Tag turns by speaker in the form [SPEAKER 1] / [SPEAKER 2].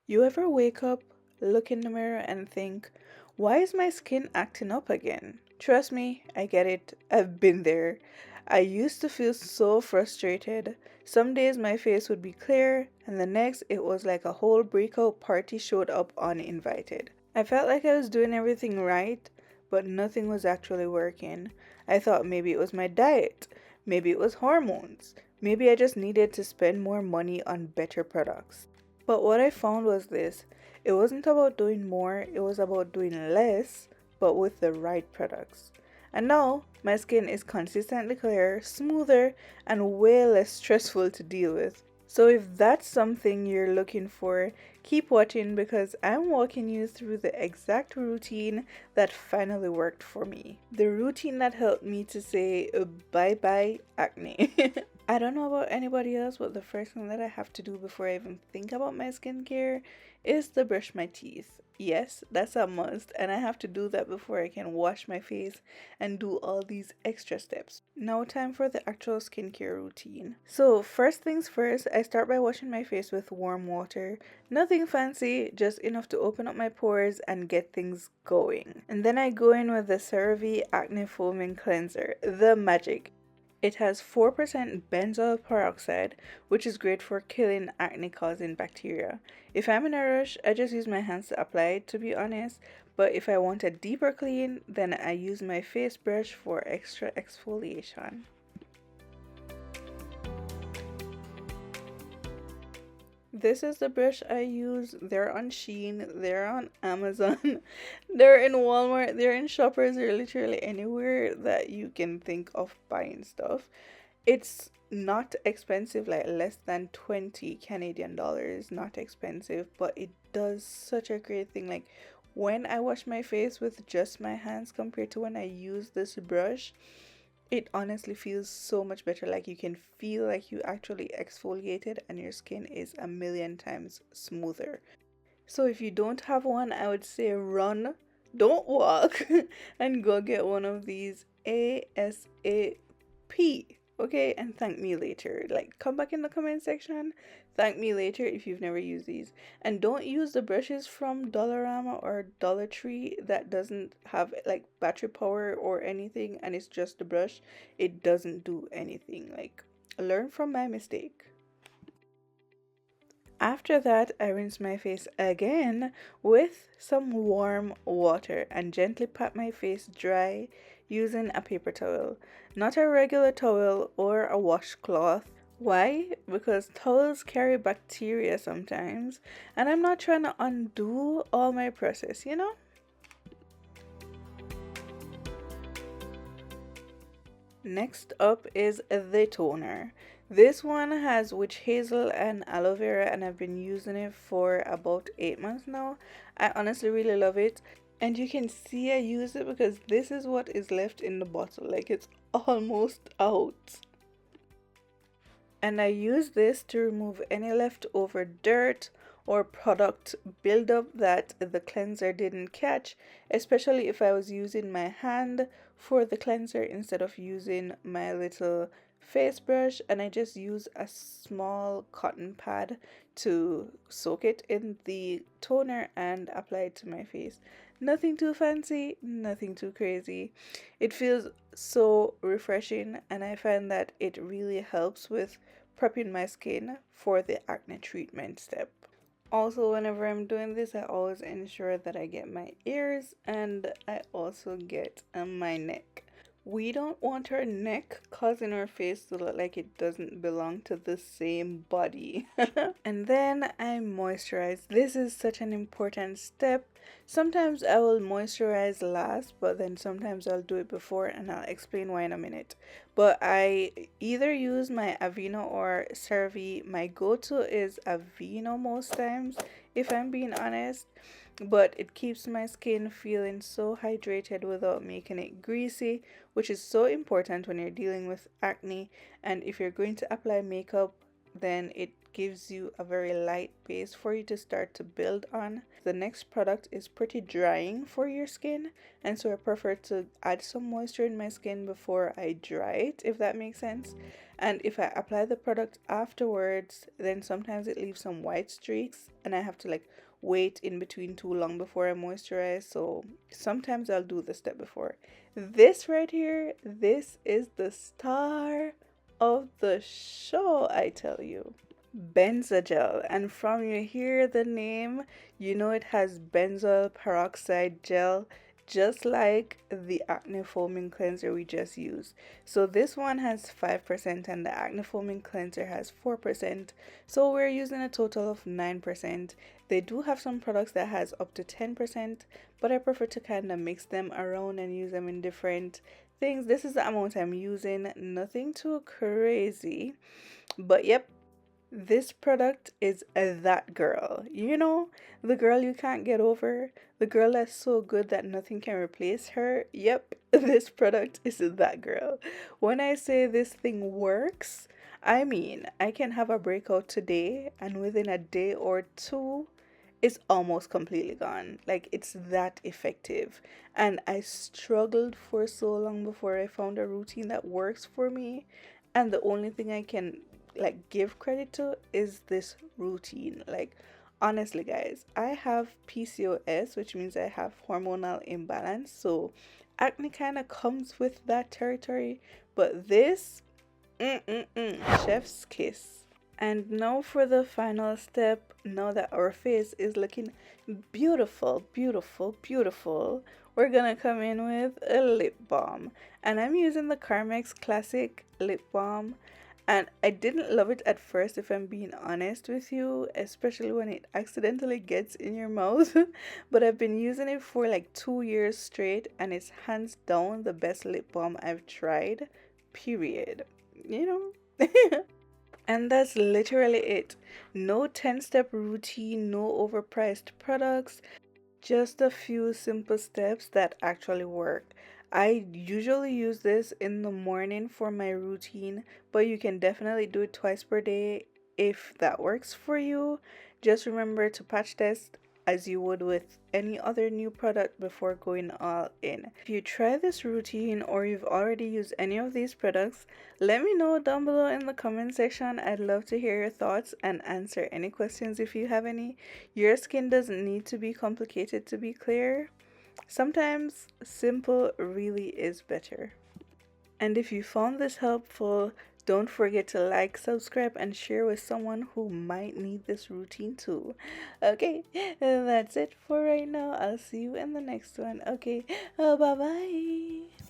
[SPEAKER 1] You ever wake up, look in the mirror, and think, why is my skin acting up again? Trust me, I get it. I've been there. I used to feel so frustrated. Some days my face would be clear, and the next it was like a whole breakout party showed up uninvited. I felt like I was doing everything right, but nothing was actually working. I thought maybe it was my diet, maybe it was hormones, maybe I just needed to spend more money on better products. But what I found was this: it wasn't about doing more, it was about doing less, but with the right products. And now my skin is consistently clearer, smoother, and way less stressful to deal with. So if that's something you're looking for, keep watching because I'm walking you through the exact routine that finally worked for me. The routine that helped me to say bye bye acne. I don't know about anybody else, but the first thing that I have to do before I even think about my skincare is to brush my teeth. Yes, that's a must, and I have to do that before I can wash my face and do all these extra steps. Now, time for the actual skincare routine. So, first things first, I start by washing my face with warm water. Nothing fancy, just enough to open up my pores and get things going. And then I go in with the CeraVe Acne Foaming Cleanser, the magic. It has 4% benzoyl peroxide, which is great for killing acne causing bacteria. If I'm in a rush, I just use my hands to apply it, to be honest, but if I want a deeper clean, then I use my face brush for extra exfoliation. This is the brush I use. They're on Shein, they're on Amazon, they're in Walmart, they're in Shoppers, they're literally anywhere that you can think of buying stuff. It's not expensive, like less than 20 Canadian dollars, not expensive, but it does such a great thing. Like when I wash my face with just my hands compared to when I use this brush, it honestly feels so much better. Like you can feel like you actually exfoliated and your skin is a million times smoother. So if you don't have one, I would say run, don't walk, and go get one of these ASAP. Okay, and thank me later. Like, come back in the comment section, thank me later if you've never used these. And don't use the brushes from Dollarama or Dollar Tree that doesn't have like battery power or anything, and it's just the brush. It doesn't do anything. Like, learn from my mistake. After that, I rinse my face again with some warm water and gently pat my face dry using a paper towel, not a regular towel or a washcloth. Why? Because towels carry bacteria sometimes, and I'm not trying to undo all my process. Next up is the toner. This one has witch hazel and aloe vera, and I've been using it for about 8 months now. I honestly really love it, and you can see I use it because this is what is left in the bottle. Like it's almost out. And I use this to remove any leftover dirt or product buildup that the cleanser didn't catch, especially if I was using my hand for the cleanser instead of using my little face brush. And I just use a small cotton pad to soak it in the toner and apply it to my face. Nothing too fancy, nothing too crazy. It feels so refreshing, and I find that it really helps with prepping my skin for the acne treatment step. Also, whenever I'm doing this, I always ensure that I get my ears and I also get my neck. We don't want our neck causing our face to look like it doesn't belong to the same body. And then I moisturize. This is such an important step. Sometimes I will moisturize last, but then sometimes I'll do it before, and I'll explain why in a minute. But I either use my Aveeno or CeraVe. My go-to is Aveeno most times, if I'm being honest, but it keeps my skin feeling so hydrated without making it greasy, which is so important when you're dealing with acne. And if you're going to apply makeup, then it gives you a very light base for you to start to build on. The next product is pretty drying for your skin, and so I prefer to add some moisture in my skin before I dry it, if that makes sense. And if I apply the product afterwards, then sometimes it leaves some white streaks and I have to like wait in between too long before I moisturize. So sometimes I'll do the step before. This right here, this is the star of the show, I tell you. Benzagel, and from you hear the name, you know it has benzoyl peroxide gel, just like the acne foaming cleanser we just used. So this one has 5% and the acne foaming cleanser has 4%. So we're using a total of 9%. They do have some products that has up to 10%, but I prefer to kind of mix them around and use them in different things. This is the amount I'm using, nothing too crazy. But yep, this product is that girl. You know, the girl you can't get over, the girl that's so good that nothing can replace her. Yep, this product is that girl. When I say this thing works, I mean, I can have a breakout today and within a day or two, it's almost completely gone. Like, it's that effective. And I struggled for so long before I found a routine that works for me. And the only thing I can like give credit to is this routine. Like, honestly, guys, I have PCOS, which means I have hormonal imbalance. So acne kind of comes with that territory. But this, chef's kiss. And now for the final step. Now that our face is looking beautiful, beautiful, beautiful, we're gonna come in with a lip balm. And I'm using the Carmex Classic Lip Balm. And I didn't love it at first, if I'm being honest with you, especially when it accidentally gets in your mouth. But I've been using it for like 2 years straight, and it's hands down the best lip balm I've tried, period. You know? And that's literally it. No 10-step routine, no overpriced products, just a few simple steps that actually work. I usually use this in the morning for my routine, but you can definitely do it twice per day if that works for you. Just remember to patch test as you would with any other new product before going all in. If you try this routine or you've already used any of these products, let me know down below in the comment section. I'd love to hear your thoughts and answer any questions if you have any. Your skin doesn't need to be complicated to be clear. Sometimes simple really is better. And if you found this helpful, don't forget to like, subscribe, and share with someone who might need this routine too. Okay, that's it for right now. I'll see you in the next one. Okay, bye bye.